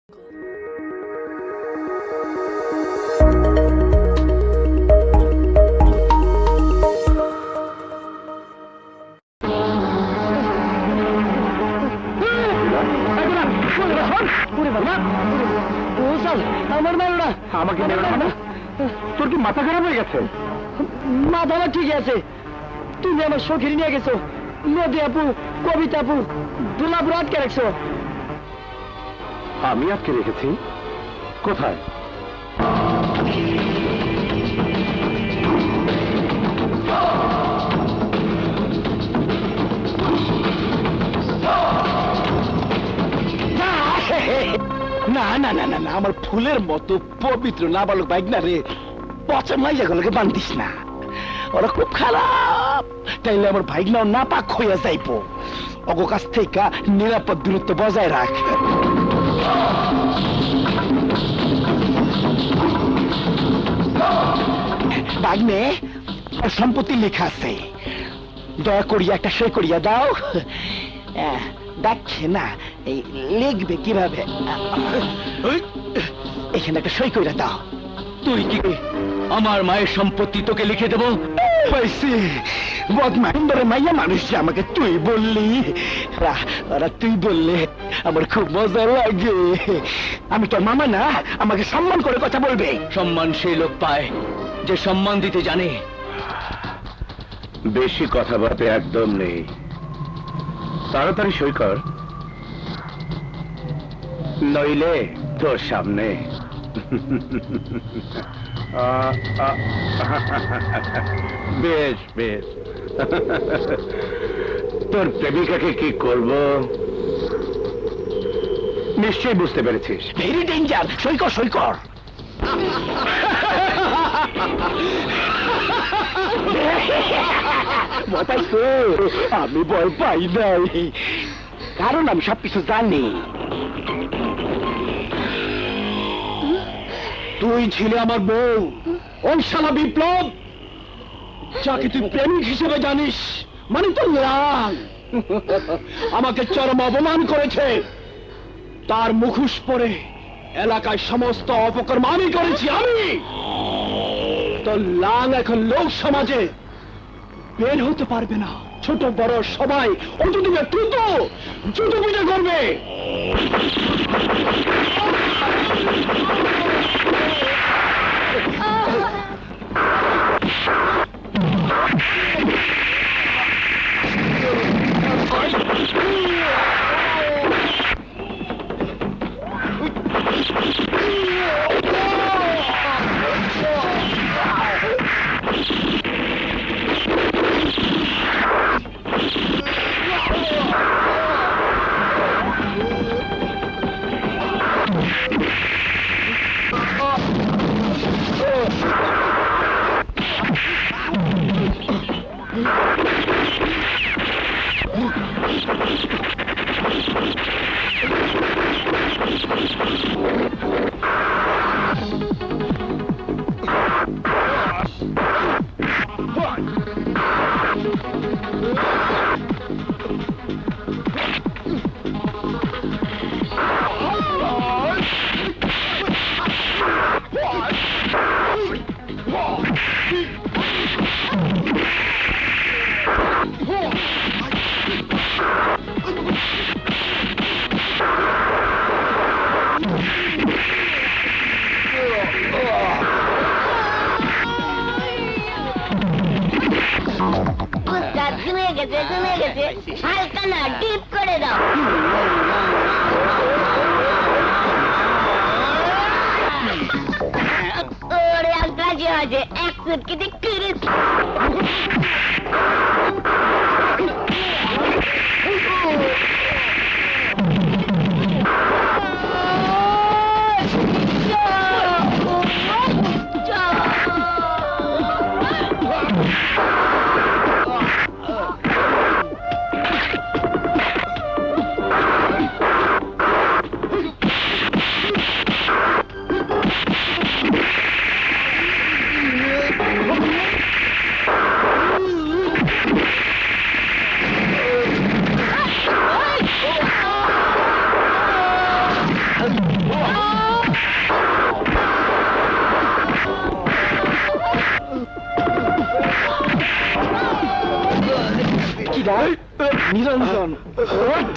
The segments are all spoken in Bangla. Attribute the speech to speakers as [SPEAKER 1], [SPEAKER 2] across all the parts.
[SPEAKER 1] আমার মেরোনা
[SPEAKER 2] আমাকে তোর কি মাথা খারাপ হয়ে গেছে?
[SPEAKER 1] মাথা আমার ঠিক আছে। তুমি আমার সখী নিয়ে গেছো, নদী আপু, কবিতা আপু, দুলাপুর আটকে রাখছো।
[SPEAKER 2] আমি আটকে রেখেছি? কোথায়?
[SPEAKER 3] না না না না না, আমার ফুলের মতো পবিত্র নাবালক বাইক না রে, পচা মাইয়াগুলোকে বান্ধিস না, ওরা খুব খারাপ। তাইলে আমার বাইক নাও না পাক হইয়া যাইবো। অগো কাছ থেকে নিরাপদ দূরত্ব বজায় রাখ। বাগনে সম্পত্তি লেখা আছে, দয়া করিয়া একটা সই করিয়া দাও। দেখছে না এই লিখবে কিভাবে, এখানে একটা সই করিয়া দাও।
[SPEAKER 1] তুই কি আমার মায়ের সম্পত্তি তোকে লিখে দেবো?
[SPEAKER 3] পাইছি, বদমাইন্ডারে মাইয়া মানুষ যে আমাকে তুই বললি, ওরা তুই বললে আমার খুব মজা লাগে। আমি তোর মামা না, আমাকে সম্মান করে কথা বলবে।
[SPEAKER 1] সম্মান সেই লোক পায় যে সম্মান দিতে জানে।
[SPEAKER 2] বেশি কথাবার্তা একদম নেই, তাড়াতাড়ি সই কর, নইলে তোর সামনে বেশ বেশ। তোর প্রেমিকাকে কি করব নিশ্চয়ই বুঝতে পেরেছিস।
[SPEAKER 3] ভেরি ডেঞ্জার, সই কর সই কর। আমি ভয় পাই নাই, কারণ আমি সবকিছু জানি। তুই ছিলে আমার বউ, ওই শালা বিপ্লব যাকে তুই প্রেমিক হিসেবে জানিস, মানে তো লাল, আমাকে চরম অপমান করেছে। তার মুখোশ পরে এলাকায় সমস্ত অপকর্ম আমি করেছি। আমি তো লাং এখন লোক সমাজে বের হতে পারবে না। ছোট বড় সবাই অত দিকে দ্রুত জুতো পিটা করবে।
[SPEAKER 4] হালকা না, ডিপ করে দাও। ওরে কাজে আছে, এক চুটকিতে কিরিস।
[SPEAKER 1] কি গাই নিরঞ্জন ওঠ!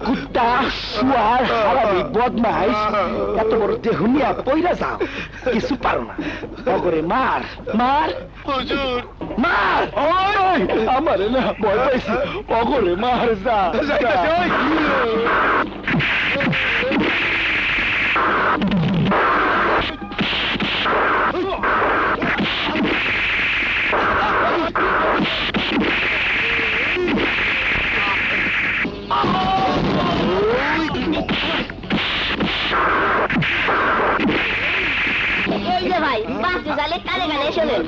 [SPEAKER 1] কুত্তা শুয়ার হারাবি বদমাইশ এত বড় দেহ নিয়ে পইরা যাও কিছু পারো না অগরে মার মার
[SPEAKER 3] হুজুর
[SPEAKER 1] মার ওই আমারে না ভয় পাইছি অগরে মার যা
[SPEAKER 3] যাইতাছে, ওই।
[SPEAKER 4] এই যে ভাই বাচ্চা জালে কানে কানে শোনেন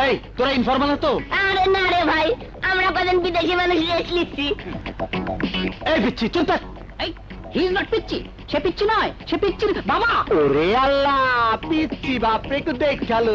[SPEAKER 1] এই তোরা ইনফরমাল তো
[SPEAKER 4] আরে না রে ভাই আমরা কজন বিদেশি মানুষ রেস্ট লিখছি
[SPEAKER 1] এই পিচ্ছি চুপ থাক
[SPEAKER 5] হি ইজ নট পিচ্ছি, সে পিচ্ছি নয়, সে পিচ্ছির বাবা।
[SPEAKER 1] ওরে আল্লাহ পিচ্ছি বাপরে একটু দেখ খেলো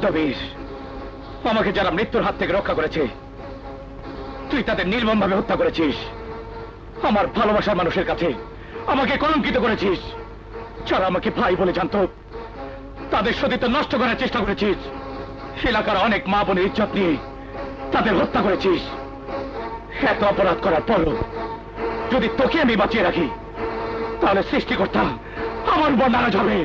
[SPEAKER 2] দবির, আমাকে যারা মৃত্যুর হাত থেকে রক্ষা করেছে তুই তাদের নির্মমভাবে হত্যা করেছিস। আমার ভালোবাসার মানুষের কাছে আমাকে কলঙ্কিত করেছিস। যারা আমাকে ভাই বলে জানতো তাদের সতীত্ব নষ্ট করার চেষ্টা করেছিস। এলাকার অনেক মা বোনের ইজ্জত নিয়ে তাদের হত্যা করেছিস। এত অপরাধ করার পরও যদি তোকে আমি বাঁচিয়ে রাখি তাহলে সৃষ্টিকর্তা আমার উপর নারাজ হবে।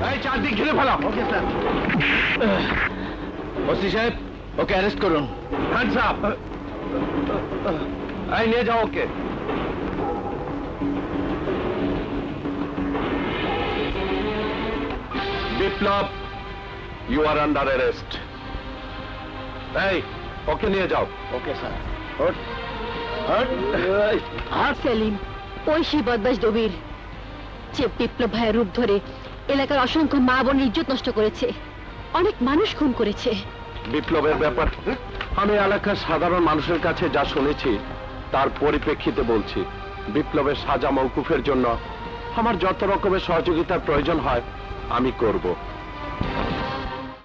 [SPEAKER 2] এই চারদিক ঘিরে ফেলো। Okay sir. ওসি সাহেব ওকে অ্যারেস্ট করুন। Hands up. এই নিয়ে যাও ওকে। বিপ্লব, ইউ আর আন্ডার অ্যারেস্ট। এই ওকে নিয়ে যাও। Okay sir.
[SPEAKER 5] আর সেলিম ওই সেই বদমাশ দবির যে বিপ্লব ভাইয়ের রূপ ধরে এলাকার অসংখ্য মা বোনের ইজ্জত নষ্ট করেছে, অনেক মানুষ খুন করেছে।
[SPEAKER 2] বিপ্লবের ব্যাপার আমি এলাকার সাধারণ মানুষের কাছে যা শুনেছি তার পরিপ্রেক্ষিতে বলছি। বিপ্লবের সাজা মওকুফের জন্য আমার যত রকমের সহযোগিতার প্রয়োজন হয় আমি করব।